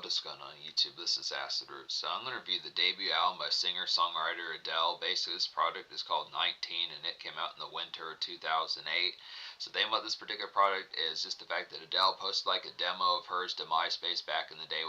what's going on YouTube? This is Acid Root. So I'm going to review the debut album by singer-songwriter Adele. Basically, this product is called 19 and it came out in the winter of 2008. So the thing about this particular product is just the fact that Adele posted like a demo of hers to MySpace back in the day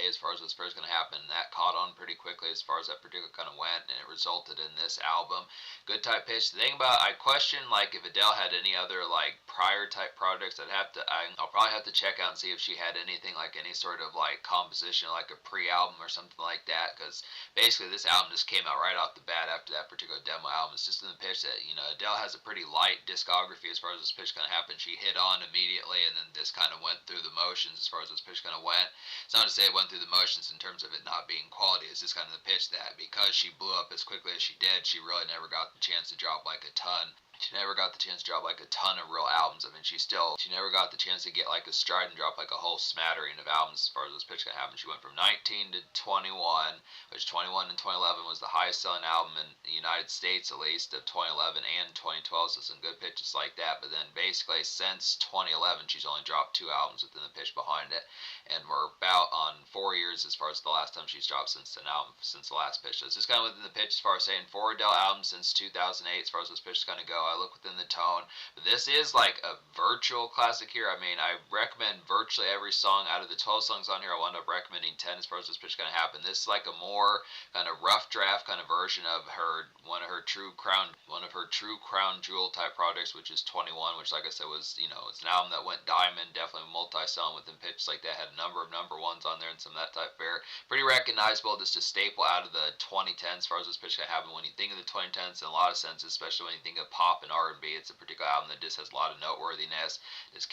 as far as what's first going to happen. That caught on pretty quickly as far as that particular kind of went, and it resulted in this album. Good type pitch. The thing about, I question like if Adele had any other like prior type projects. I'll probably have to check out and see if she had anything like any sort of like composition, like a pre-album or something like that, because basically this album just came out right off the bat after that particular demo album. It's just in the pitch that, Adele has a pretty light discography as far as this pitch kind of happened. She hit on immediately and then this kind of went through the motions as far as this pitch kind of went. It's not to say it went through the motions in terms of it not being quality. It's just kind of the pitch that because she blew up as quickly as she did, she really never got the chance to drop like a ton. She never got the chance to drop like a ton of real albums. I mean, she never got the chance to get like a stride and drop like a whole smattering of albums as far as this pitch can happen. She went from 19 to 21, which 21 and 2011 was the highest selling album in the United States, at least, of 2011 and 2012, so some good pitches like that. But then basically since 2011, she's only dropped 2 albums within the pitch behind it. And we're about on 4 years as far as the last time she's dropped since the last pitch. So it's just kind of within the pitch as far as saying 4 Adele albums since 2008 as far as this pitch is going to go. I look within the tone, but this is like a virtual classic here. I mean, I recommend virtually every song out of the 12 songs on here. I wound up recommending 10 as far as this pitch going to happen. This is like a more kind of rough draft kind of version of one of her true crown jewel type projects, which is 21, which like I said was, it's an album that went diamond, definitely multi-selling within pitches like that, had a number of number ones on there and some of that type fare. Pretty recognizable, just a staple out of the 2010s as far as this pitch can happen. When you think of the 2010s in a lot of senses, especially when you think of pop and R&B, it's a particular album that just has a lot of noteworthiness. It's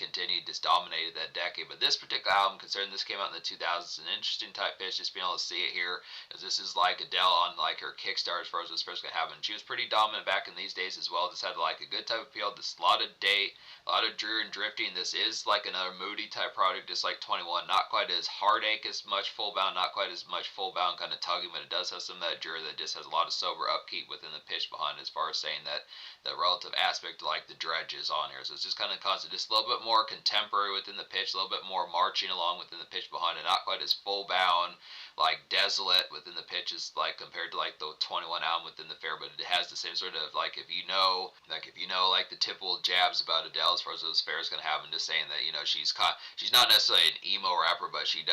dominated that decade. But this particular album, considering this came out in the 2000s, an interesting type pitch, just being able to see it here, as this is like Adele on like her Kickstarter as far as this first going to happen. She was pretty dominant back in these days as well. Just had like a good type of appeal, just a lot of drear and drifting. This is like another moody type product, just like 21. Not quite as heartache as much full bound, not quite as much full bound kind of tugging, but it does have some of that drear that just has a lot of sober upkeep within the pitch behind it, as far as saying that the relative aspect to like the dredges on here. So it's just kind of constant, just a little bit more contemporary within the pitch, a little bit more marching along within the pitch behind it, not quite as full bound, like desolate within the pitches, like compared to like the 21 album within the fair, but it has the same sort of like if you know like the typical jabs about Adele as far as those fairs gonna happen, just saying that she's not necessarily an emo rapper, but she's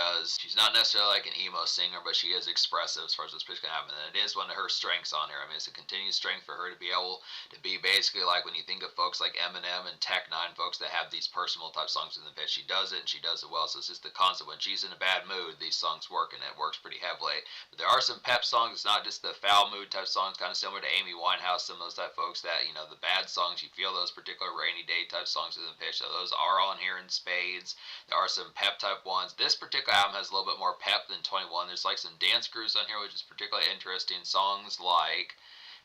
not necessarily like an emo singer, but she is expressive as far as this pitch can happen, and it is one of her strengths on here. I mean, it's a continued strength for her to be able to be basically like when you think of folks like Eminem and Tech Nine, folks that have these personal type songs in the pitch. She does it and she does it well. So it's just the concept when she's in a bad mood, these songs work, and it works pretty heavily. But there are some pep songs. It's not just the foul mood type songs, kind of similar to Amy Winehouse, some of those type folks that the bad songs, you feel those particular rainy day type songs in the pitch. So those are on here in spades. There are some pep type ones. This particular album has a little bit more pep than 21. There's like some dance grooves on here, which is particularly interesting. Songs like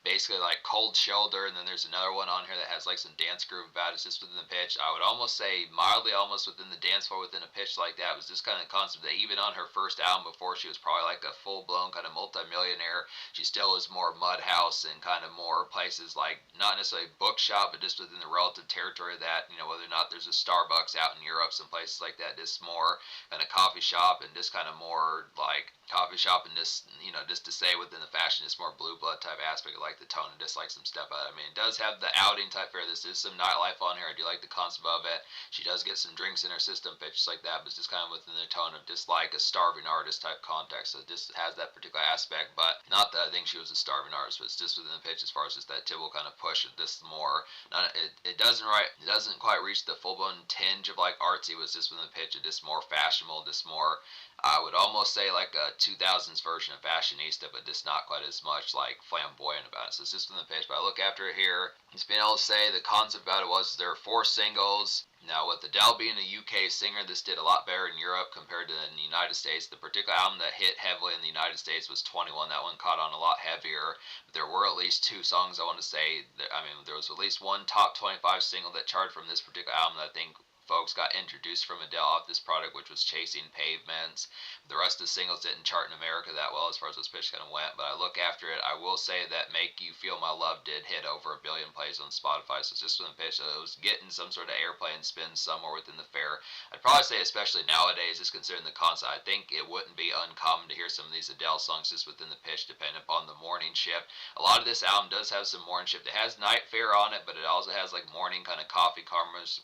basically like Cold Shoulder, and then there's another one on here that has like some dance groove about it. It's just within the pitch. I would almost say mildly almost within the dance floor within a pitch like that. It was just kind of concept that even on her first album, before she was probably like a full-blown kind of multi-millionaire, she still was more mudhouse and kind of more places like not necessarily bookshop, but just within the relative territory of that, whether or not there's a Starbucks out in Europe, some places like that, just more kind of coffee shop and just kind of more like coffee shop and just just to say within the fashion, just more blue blood type aspect of like the tone and just like some step out. I mean, it does have the outing type fare. This is some nightlife on here. I do like the concept of it. She does get some drinks in her system, pitches like that, but it's just kind of within the tone of just like a starving artist type context. So it just has that particular aspect, but not that I think she was a starving artist, but it's just within the pitch as far as just that typical kind of push of this more. It doesn't quite reach the full blown tinge of like artsy. It was just within the pitch. It just more fashionable, just more. I would almost say like a 2000s version of Fashionista, but just not quite as much like flamboyant about it. So it's just in the pitch. But I look after it here. Just being able to say the concept about it was there are 4 singles. Now, with Adele being a UK singer, this did a lot better in Europe compared to in the United States. The particular album that hit heavily in the United States was 21. That one caught on a lot heavier. But there were at least 2 songs I want to say. There was at least one top 25 single that charted from this particular album that I think folks got introduced from Adele off this product, which was Chasing Pavements. The rest of the singles didn't chart in America that well as far as those pitches kind of went, but I look after it, I will say that Make You Feel My Love did hit over 1 billion plays on Spotify, so it's just with the pitch, so it was getting some sort of airplay and spin somewhere within the fair. I'd probably say, especially nowadays, just considering the concept, I think it wouldn't be uncommon to hear some of these Adele songs just within the pitch, depending upon the morning shift. A lot of this album does have some morning shift. It has night fare on it, but it also has like morning kind of coffee commerce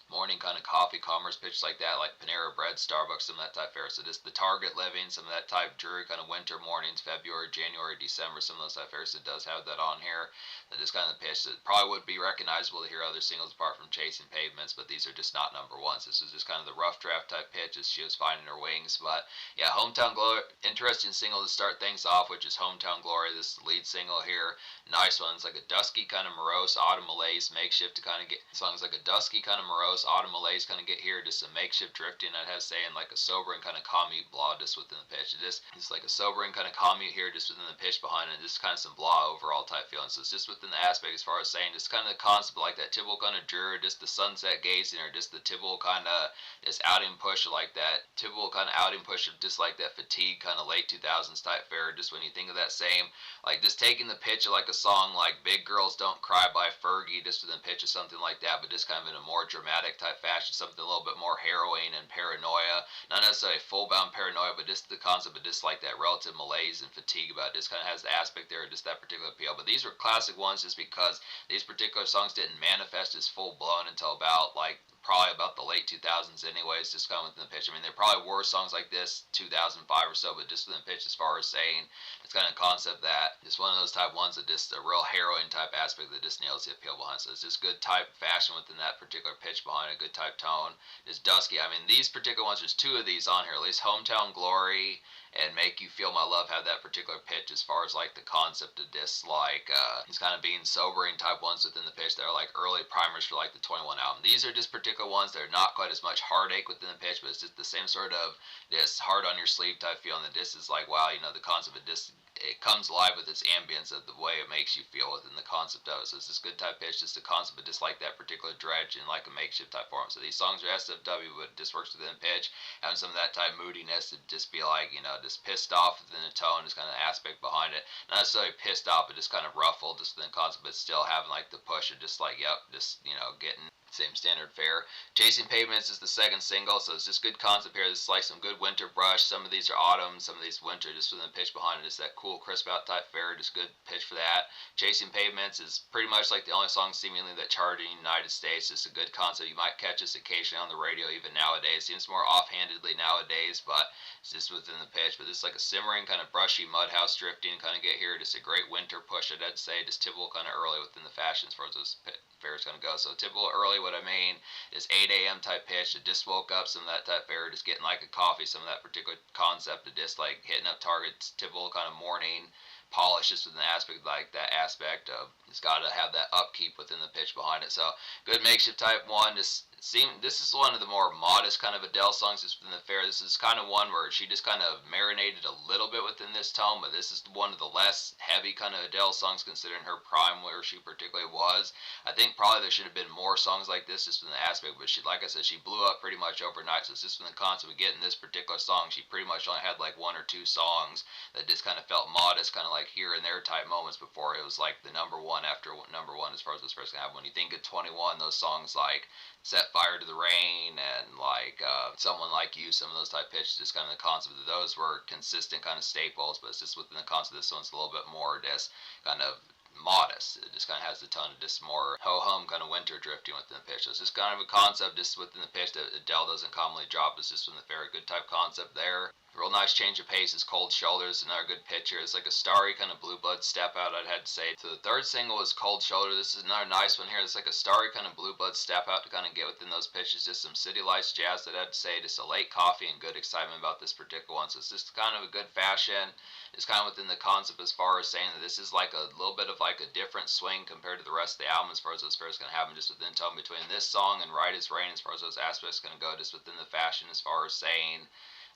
pitches like that, like Panera Bread, Starbucks, some of that type fare. So just the Target living, some of that type dreary kind of winter mornings, February, January, December, some of those type fares. It does have that on here. That is kind of the pitch. It probably would be recognizable to hear other singles apart from Chasing Pavements, but these are just not number ones. This is just kind of the rough draft type pitch as she was finding her wings. But yeah, Hometown Glory, interesting single to start things off, which is Hometown Glory. This is the lead single here. Nice one. It's like a dusky kind of morose autumn malaise makeshift to kind of get songs like a dusky kind of morose autumn malaise kind of get here. Just some makeshift drifting, I'd have to say, and like a sobering kind of commute blah just within the pitch. It's like a sobering kind of commute here just within the pitch behind it. Just kind of some blah overall type feeling. So it's just within the aspect as far as saying just kind of the concept like that typical kind of dreary, just the sunset gazing, or just the typical kind of just outing push like that typical kind of outing push of just like that fatigue kind of late 2000s type fare. Just when you think of that same, like just taking the pitch of like a song like Big Girls Don't Cry by Fergie, just within pitch of something like that, but just kind of in a more dramatic type fashion, something a little bit more harrowing and paranoia, not necessarily full bound paranoia, but just the concept of just like that relative malaise and fatigue about it. Just kind of has the aspect there, just that particular appeal. But these were classic ones just because these particular songs didn't manifest as full blown until about like probably about the late 2000s anyways, just kind of within the pitch. I mean, there probably were songs like this 2005 or so, but just within the pitch as far as saying it's kind of concept that it's one of those type ones that just a real harrowing type aspect that just nails the appeal behind. So it's just good type fashion within that particular pitch behind it, good type tone. It's dusky. I mean, these particular ones, there's two of these on here, at least Hometown Glory and Make You Feel My Love have that particular pitch as far as like the concept of this like it's kind of being sobering type ones within the pitch. They're like early primers for like the 21 album. These are just particular ones that are not quite as much heartache within the pitch, but it's just the same sort of this hard on your sleeve type feeling that this is like, wow, you know, the concept of this, it comes alive with its ambience of the way it makes you feel within the concept of it. So it's this good type pitch, just the concept of just like that particular dredge in like a makeshift type form. So these songs are SFW, but it just works within pitch, having some of that type moodiness to just be like, you know, just pissed off within the tone is kind of the aspect behind it. Not necessarily pissed off, but just kind of ruffled just within the concept, but still having like the push of just like, yep, just, you know, getting same standard fare. Chasing Pavements is the second single, so it's just good concept here. This is like some good winter brush. Some of these are autumn, some of these winter, just within the pitch behind it. Just that cool, crisp out type fare, just good pitch for that. Chasing Pavements is pretty much like the only song seemingly that charted in the United States. It's a good concept. You might catch this occasionally on the radio even nowadays. It seems more offhandedly nowadays, but it's just within the pitch. But this is like a simmering, kind of brushy mudhouse drifting kind of get here. Just a great winter push, I'd say. Just typical kind of early within the fashion as far as those fares going to go. So typical early, what I mean is 8 a.m. type pitch. It just woke up, some of that type fare, just getting like a coffee, some of that particular concept of just like hitting up targets, typical kind of morning polish, just with an aspect like that aspect of it's got to have that upkeep within the pitch behind it. So good makeshift type one. This is one of the more modest kind of Adele songs just within the fair. This is kind of one where she just kind of marinated a little bit within this tone, but this is one of the less heavy kind of Adele songs considering her prime where she particularly was. I think probably there should have been more songs like this just in the aspect, but she, like I said, she blew up pretty much overnight. So it's just in the concept of getting this particular song, she pretty much only had like one or two songs that just kind of felt modest, kind of like here and there type moments before it was like the number one after number one as far as this first album. When you think of 21, those songs like Set Fire to the Rain and like Someone Like You, some of those type pitches, just kind of the concept of those were consistent kind of staples, but it's just within the concept of this one's a little bit more just kind of modest. It just kind of has the tone of just more ho-hum kind of winter drifting within the pitch. So it's just kind of a concept just within the pitch that Adele doesn't commonly drop. It's just from the very good type concept there. Real nice change of pace is Cold Shoulders, another good picture. It's like a starry kind of blue blood step out, I'd have to say. So the third single is Cold Shoulder. This is another nice one here. It's like a starry kind of blue blood step out to kind of get within those pitches. Just some city lights jazz, that I'd say. Just a late coffee and good excitement about this particular one. So it's just kind of a good fashion. It's kind of within the concept as far as saying that this is like a little bit of like a different swing compared to the rest of the album as far as those fares going to happen. Just within tone between this song and Right as Rain as far as those aspects going to go. Just within the fashion as far as saying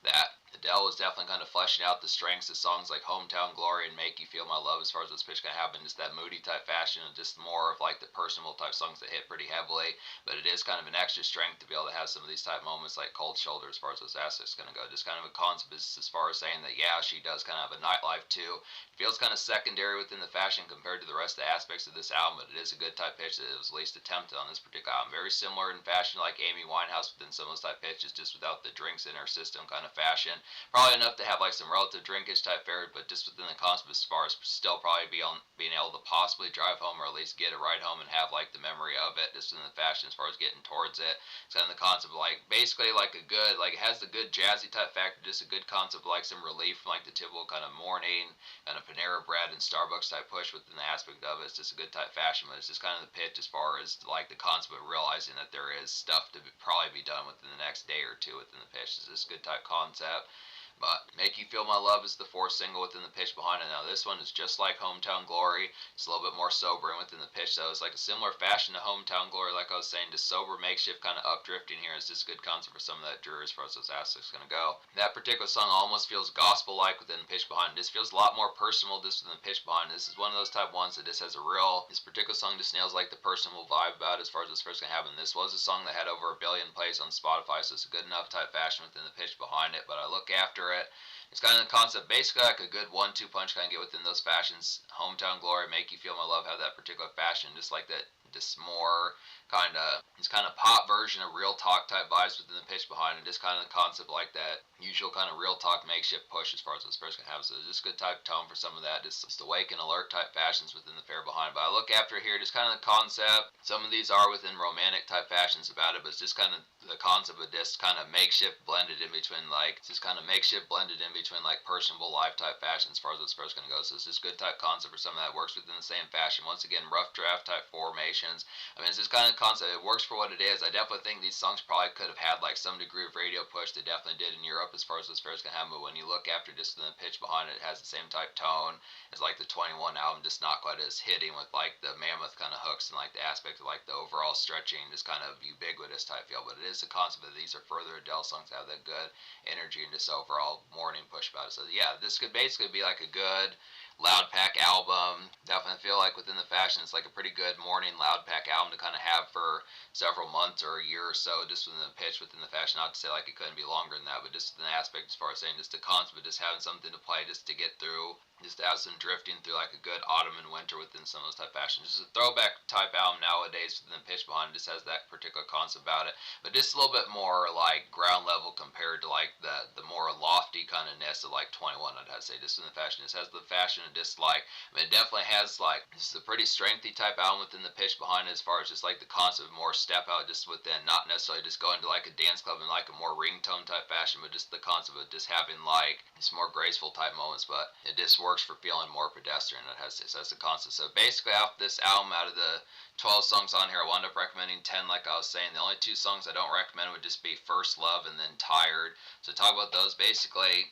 that Adele was definitely kind of fleshing out the strengths of songs like Hometown Glory and Make You Feel My Love as far as this pitch can happen. Just that moody type fashion and just more of like the personal type songs that hit pretty heavily. But it is kind of an extra strength to be able to have some of these type moments like Cold Shoulder as far as those aspects going to go. Just kind of a concept as far as saying that, yeah, she does kind of have a nightlife too. It feels kind of secondary within the fashion compared to the rest of the aspects of this album, but it is a good type pitch that it was at least attempted on this particular album. Very similar in fashion like Amy Winehouse within some of those type pitches, just without the drinks in her system kind of fashion. Probably enough to have like some relative drinkage type fare, but just within the concept as far as still probably being able to possibly drive home or at least get a ride home and have like the memory of it just in the fashion as far as getting towards it. It's kind of the concept of like basically like a good, like it has the good jazzy type factor, just a good concept of like some relief from like the typical kind of morning kind of Panera Bread and Starbucks type push within the aspect of it. It's just a good type fashion, but it's just kind of the pitch as far as like the concept of realizing that there is stuff to probably be done within the next day or two within the pitch. It's just a good type concept. But Make You Feel My Love is the fourth single within the pitch behind it. Now this one is just like Hometown Glory. It's a little bit more sobering within the pitch, though. It's like a similar fashion to Hometown Glory, like I was saying, just sober, makeshift, kind of updrifting here. It's just a good concept for some of that dreary as far as those aspects going to go. That particular song almost feels gospel-like within the pitch behind it. This feels a lot more personal just within the pitch behind it. This is one of those type ones that just has a real, this particular song just nails like the personal vibe about it as far as this first going to happen. This was a song that had over 1 billion plays on Spotify, so it's a good enough type fashion within the pitch behind it. But I look after it, it's kind of the concept, basically like a good 1-2 punch kind of get within those fashions. Hometown Glory, Make You Feel My Love have that particular fashion, just like that, just more kind of, it's kind of pop version of real talk type vibes within the pitch behind it. Just kind of the concept like that usual kind of real talk makeshift push as far as this person can have. So just good type tone for some of that. Just awake and alert type fashions within the fair behind. But I look after here, just kind of the concept. Some of these are within romantic type fashions about it, but it's just kind of the concept of this kind of makeshift blended in between like, it's just kind of makeshift blended in between like personable life type fashion as far as this person going to go. So it's just good type concept for some of that. Works within the same fashion. Once again, rough draft type formations. I mean, it's just kind of concept. It works for what it is. I definitely think these songs probably could have had like some degree of radio push. They definitely did in Europe as far as this fair's gonna have. But when you look after just the pitch behind it, it has the same type tone as like the 21 album, just not quite as hitting with like the mammoth kind of hooks and like the aspect of like the overall stretching, just kind of ubiquitous type feel. But it is the concept that these are further Adele songs that have that good energy and just overall morning push about it. So yeah, this could basically be like a good loud pack album. Definitely feel like within the fashion, it's like a pretty good morning loud pack album to kind of have for several months or a year or so, just within the pitch, within the fashion. Not to say like it couldn't be longer than that, but just an aspect as far as saying just the concept of just having something to play, just to get through, just to have some drifting through like a good autumn and winter within some of those type fashions. Just a throwback type album nowadays within the pitch behind it, just has that particular concept about it, but just a little bit more like ground level compared to like the more lofty kind of ness of like 21. I'd have to say just in the fashion. This has the fashion and just like, I mean, it definitely has like, this is a pretty strengthy type album within the pitch behind it as far as just like the concept of more step out just within, not necessarily just going to like a dance club in like a more ringtone type fashion, but just the concept of just having like these more graceful type moments. But it just works for feeling more pedestrian. It has this, that's the concept. So basically off this album, out of the 12 songs on here, I wound up recommending 10 like I was saying. The only 2 songs I don't recommend would just be First Love and then Tired. So talk about those. Basically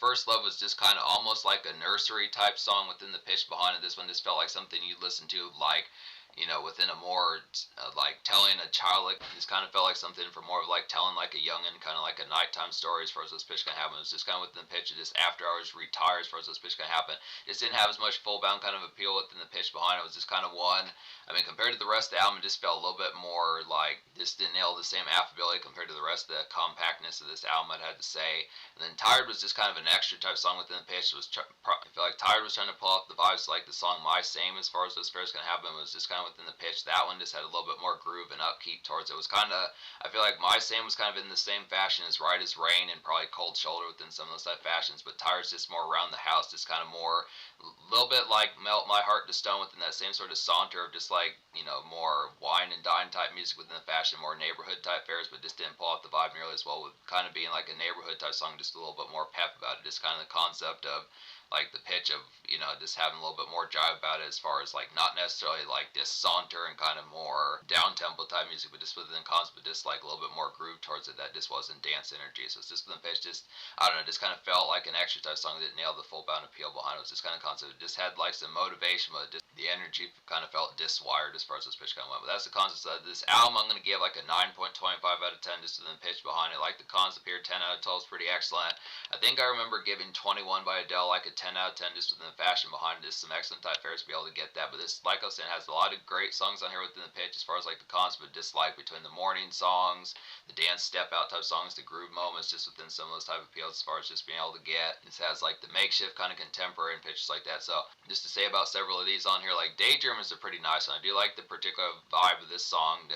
First Love was just kind of almost like a nursery type song within the pitch behind it. This one just felt like something you'd listen to like, you know, within a more like telling a child, like this kind of felt like something for more of like telling like a youngin, kind of like a nighttime story as far as this pitch can happen. It was just kind of within the pitch of just after hours retired as far as this pitch can happen. Just didn't have as much full bound kind of appeal within the pitch behind it. It was just kind of one, I mean, compared to the rest of the album, it just felt a little bit more like, just didn't nail the same affability compared to the rest of the compactness of this album, I'd have to say. And then Tired was just kind of an extra type song within the pitch. It was I feel like Tired was trying to pull off the vibes like the song My Same as far as those pairs can happen. It was just kind of within the pitch. That one just had a little bit more groove and upkeep towards it. It was kind of, I feel like My Same was kind of in the same fashion as Right as Rain and probably Cold Shoulder within some of those type fashions, but Tired's just more around the house, just kind of more, a little bit like Melt My Heart to Stone within that same sort of saunter of just like, you know, more wine and dine type music within the fashion, more neighborhood type fares, but just didn't pull out the vibe nearly as well, with kind of being like a neighborhood type song, just a little bit more pep about it. Just kind of the concept of like the pitch of, you know, just having a little bit more jive about it as far as like not necessarily like this saunter and kind of more down tempo type music, but just within the concept, but just like a little bit more groove towards it that just wasn't dance energy. So it's just the pitch, just, I don't know, just kind of felt like an extra type song that nailed the full bound appeal behind it. It was just kind of concept. It just had like some motivation, but it just the energy kind of felt diswired as far as this pitch kind of went. But that's the concept of this album. I'm going to give like a 9.25 out of 10 just within the pitch behind it. Like the concept here, 10 out of 12 is pretty excellent. I think I remember giving 21 by Adele like a 10 out of 10 just within the fashion behind it. Just some excellent type fares to be able to get that. But this, like I was saying, has a lot of great songs on here within the pitch as far as like the concept of dislike between the morning songs, the dance step out type songs, the groove moments, just within some of those type of appeals as far as just being able to get. This has like the makeshift kind of contemporary and pitches like that. So just to say about several of these on here, like Daydream is a pretty nice one. I do like the particular vibe of this song.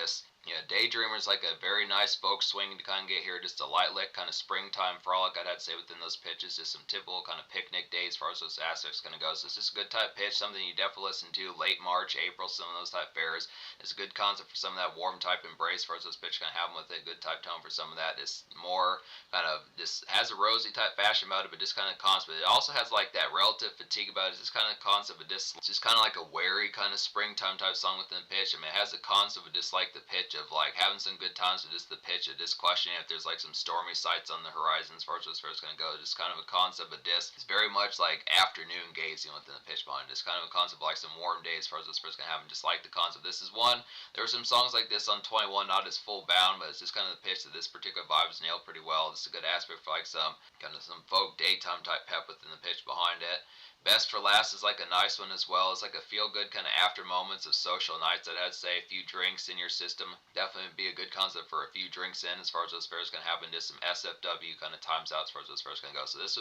Daydreamer is like a very nice folk swing to kind of get here. Just a light lick kind of springtime frolic, I'd say, within those pitches. Just some typical kind of picnic days as far as those aspects kind of go. So it's just a good type pitch, something you definitely listen to late March, April, some of those type fares. It's a good concept for some of that warm type embrace as far as those pitches kind of have with it. Good type tone for some of that. It's more kind of just has a rosy type fashion about it, but just kind of concept. It also has like that relative fatigue about it. It's just kind of concept of just kind of like a wary kind of springtime type song within the pitch. I mean, it has a concept of just like the pitch of like having some good times with just the pitch of just questioning if there's like some stormy sights on the horizon as far as this first going to go. Just kind of a concept of this. It's very much like afternoon gazing within the pitch behind. Just kind of a concept of like some warm days as far as this first going to happen. Just like the concept. This is one. There were some songs like this on 21, not as full bound, but it's just kind of the pitch that this particular vibe is nailed pretty well. It's a good aspect for like some kind of some folk daytime type pep within the pitch behind it. Best for Last is like a nice one as well. It's like a feel-good kind of after moments of social nights. I'd say a few drinks in your system. Definitely be a good concept for a few drinks in as far as those fares can happen. Just some SFW kind of times out as far as those fares can go. So this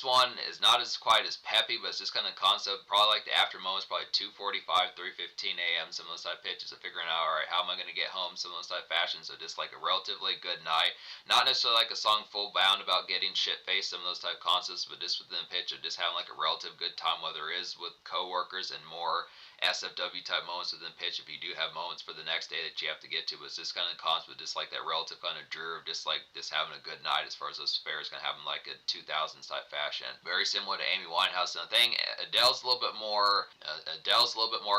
one is not as quite as peppy, but it's just kind of concept. Probably like the after moments, probably 2:45, 3:15 a.m. Some of those type pitches of figuring out, all right, how am I going to get home? Some of those type fashions. So just like a relatively good night. Not necessarily like a song full bound about getting shit faced. Some of those type concepts, but just within the pitch of just having like a relative good time, whether it is with coworkers and more SFW type moments within pitch. If you do have moments for the next day that you have to get to, it's just kind of concept, just like that relative kind of drear of just like just having a good night as far as those fares kind of having like a 2000s type fashion. Very similar to Amy Winehouse. And the thing, Adele's a little bit more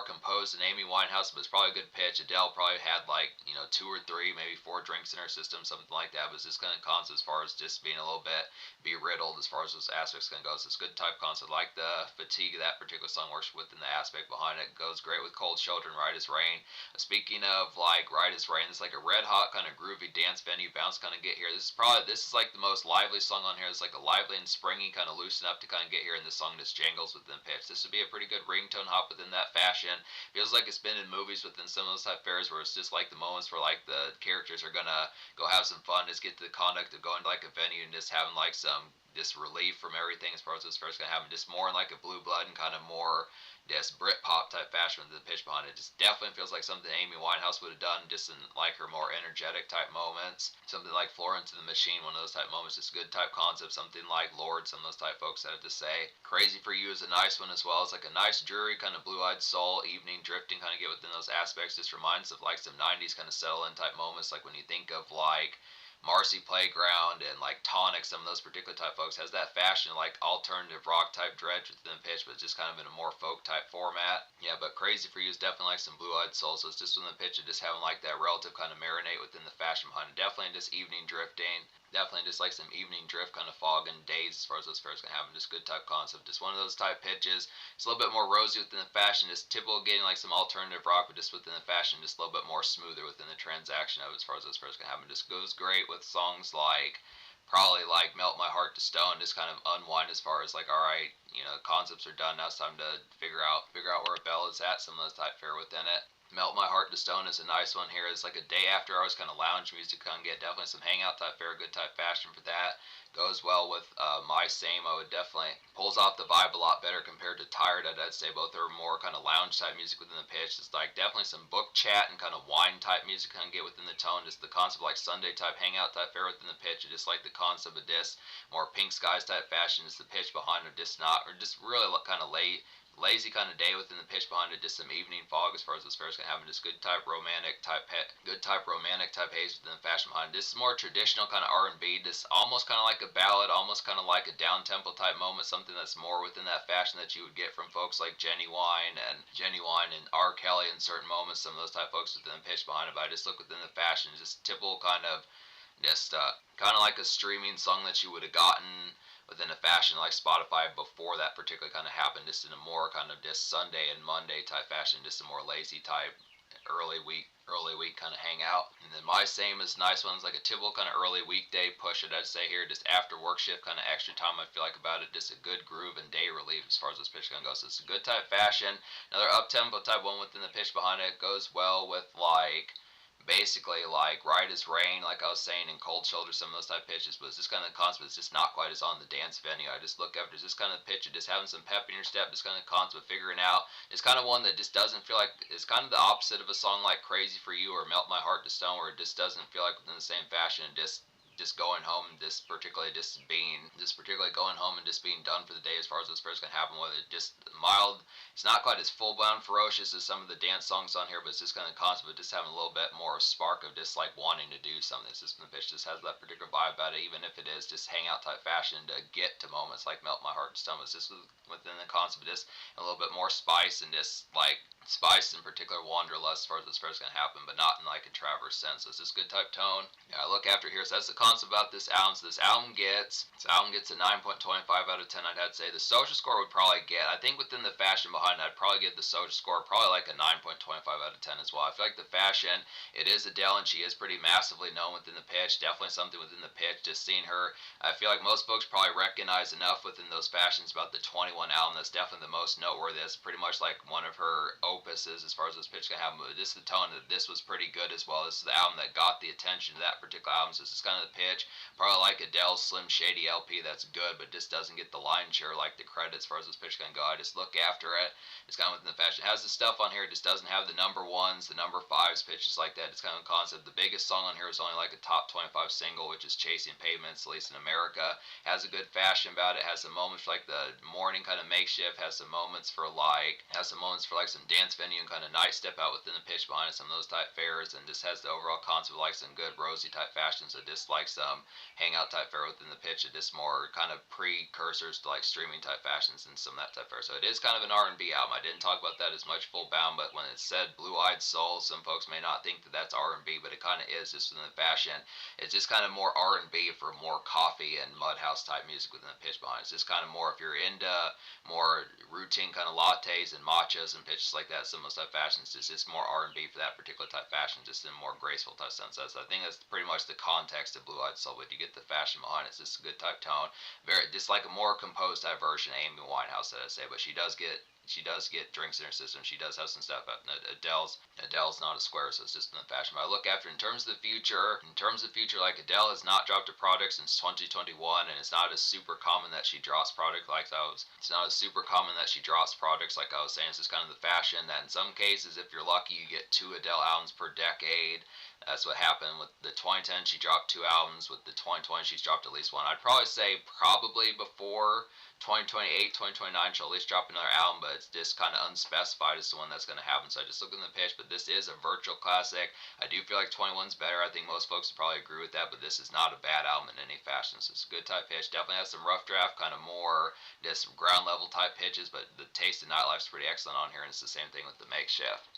composed than Amy Winehouse, but it's probably a good pitch. Adele probably had like 2 or 3, maybe 4 drinks in her system, something like that. But it's just kind of concept as far as just being a little bit be riddled as far as those aspects can go. So it's good type concept. Like the fatigue of that particular song works within the aspect behind it. Goes great with Cold Shoulder and Right as Rain. Speaking of like Right as Rain, it's like a red hot kind of groovy dance venue bounce kind of get here. This is like the most lively song on here. It's like a lively and springy kind of loosen up to kind of get here, and this song just jangles within pitch. This would be a pretty good ringtone hop within that fashion. Feels like it's been in movies within some of those type fares where it's just like the moments where like the characters are gonna go have some fun, just get to the conduct of going to like a venue and just having like some just relief from everything as far as this first gonna happen. Just more in like a Blue Blood and kind of more just Britpop type fashion with the pitch behind it. Just definitely feels like something Amy Winehouse would have done just in like her more energetic type moments. Something like Florence and the Machine, one of those type moments, just good type concept. Something like Lord, some of those type folks had to say. Crazy for You is a nice one as well. It's like a nice dreary kind of blue-eyed soul, evening drifting kind of get within those aspects. Just reminds of like some 90s kind of settle in type moments, like when you think of like Marcy Playground and like Tonic, some of those particular type folks, has that fashion like alternative rock type dredge within the pitch, but just kind of in a more folk type format. Yeah, but Crazy for You is definitely like some blue-eyed soul, so it's just within the pitch of just having like that relative kind of marinate within the fashion behind it. Definitely just evening drifting. Definitely just like some evening drift kind of fog and days as far as those fares can happen. Just good type concept. Just one of those type pitches. It's a little bit more rosy within the fashion. Just typical getting like some alternative rock, but just within the fashion, just a little bit more smoother within the transaction of it as far as those fares can happen. Just goes great with songs like probably like Melt My Heart to Stone. Just kind of unwind as far as like, all right, concepts are done. Now it's time to figure out where Belle is at. Some of those type fare within it. Melt My Heart to Stone is a nice one here. It's like a day after hours kind of lounge music. Kind of get definitely some hangout type fare, good type fashion for that. Goes well with My Same. I would definitely pulls off the vibe a lot better compared to Tired. I'd say both are more kind of lounge type music within the pitch. It's like definitely some book chat and kind of wine type music kind of get within the tone. Just the concept like Sunday type hangout type fare within the pitch. Just like the concept of this more Pink Skies type fashion is the pitch behind it. Just not or just really kind of lazy kind of day within the pitch behind it. Just some evening fog as far as this fair's gonna happen. Just good type romantic type haze within the fashion behind it. This is more traditional kind of R&B. Just almost kind of like a ballad, almost kind of like a down tempo type moment. Something that's more within that fashion that you would get from folks like Jenny Wine and R. Kelly in certain moments. Some of those type folks within the pitch behind it. But I just look within the fashion, just typical kind of just kind of like a streaming song that you would have gotten within a fashion like Spotify before that particularly kind of happened, just in a more kind of just Sunday and Monday type fashion, just a more lazy type early week kind of hangout. And then my same is nice ones like a typical kind of early weekday push it, I'd say here, just after work shift kind of extra time I feel like about it, just a good groove and day relief as far as this pitch gonna go. So it's a good type fashion. Another up tempo type one within the pitch behind it goes well with like basically like right as rain, like I was saying, in cold shoulder, some of those type pitches, but it's just kind of concept. It's just not quite as on the dance venue. I just look after this kind of pitch, just having some pep in your step, just kind of concept, figuring out. It's kind of one that just doesn't feel like, it's kind of the opposite of a song like Crazy for You or Melt My Heart to Stone, where it just doesn't feel like within the same fashion, just going home, just particularly going home and just being done for the day as far as this first can happen. Whether it just mild, it's not quite as full blown ferocious as some of the dance songs on here, but it's just kind of concept of just having a little bit more spark of just like wanting to do something. It's just the pitch just has that particular vibe about it, even if it is just hangout type fashion to get to moments like Melt My Heart and Stone. It's just within the concept of just a little bit more spice and just like spice in particular wanderlust as far as this first gonna happen, but not in like a traverse sense. So it's just good type tone. Yeah, I look after here. So that's the concept about this album. So this album gets a 9.25 out of 10. I'd have to say the social score would probably get. I think within the fashion behind it, I'd probably give the social score probably like a 9.25 out of 10 as well. I feel like the fashion, it is Adele and she is pretty massively known within the pitch. Definitely something within the pitch. Just seeing her, I feel like most folks probably recognize enough within those fashions about the 21 album. That's definitely the most noteworthy. That's pretty much like one of her opuses as far as this pitch can have. But just the tone that this was pretty good as well. This is the album that got the attention to that particular album. So this is kind of the pitch. Probably like Adele's Slim Shady LP, that's good, but just doesn't get the line share like the credit as far as this pitch can go. I just look after it. It's kind of within the fashion. It has the stuff on here. It just doesn't have the number ones, the number fives, pitches like that. It's kind of a concept. The biggest song on here is only like a top 25 single, which is Chasing Pavements, at least in America. It has a good fashion about it. It has some moments like the morning kind of makeshift. Has some moments for like some dance venue and kind of night step out within the pitch behind it. Some of those type fares, and just has the overall concept of like some good rosy type fashion. So just like some hangout type fare within the pitch. It just more kind of precursors to like streaming type fashions and some of that type fare. So it is kind of an R&B album. I didn't talk about that as much full bound, but when it said Blue-Eyed Soul, some folks may not think that that's R&B, but it kind of is just within the fashion. It's just kind of more R&B for more coffee and mudhouse type music within the pitch behind it. It's just kind of more, if you're into more routine kind of lattes and matchas and pitches like that, some of those type fashions, it's more R&B for that particular type fashion, just in a more graceful type sense. So I think that's pretty much the context of Blue-Eyed Soul, but you get the fashion behind it. It's just a good type tone, very just like a more composed type version of Amy Winehouse that I say, but she does get drinks in her system. She does have some stuff out. Adele's not a square, so it's just in the fashion. But I look after in terms of the future. Like Adele has not dropped a product since 2021, and it's not as super common that she drops product like those. It's not as super common that she drops products like I was saying. It's just kind of the fashion that in some cases, if you're lucky, you get 2 Adele albums per decade. That's what happened with the 2010. She dropped 2 albums. With the 2020, she's dropped at least 1. I'd probably say before 2028, 2029, she'll at least drop another album, but it's just kind of unspecified as to when that's going to happen. So I just look in the pitch, but this is a virtual classic. I do feel like 21's better. I think most folks would probably agree with that, but this is not a bad album in any fashion. So it's a good type pitch. Definitely has some rough draft, kind of more just ground level type pitches, but the taste of nightlife is pretty excellent on here, and it's the same thing with the makeshift.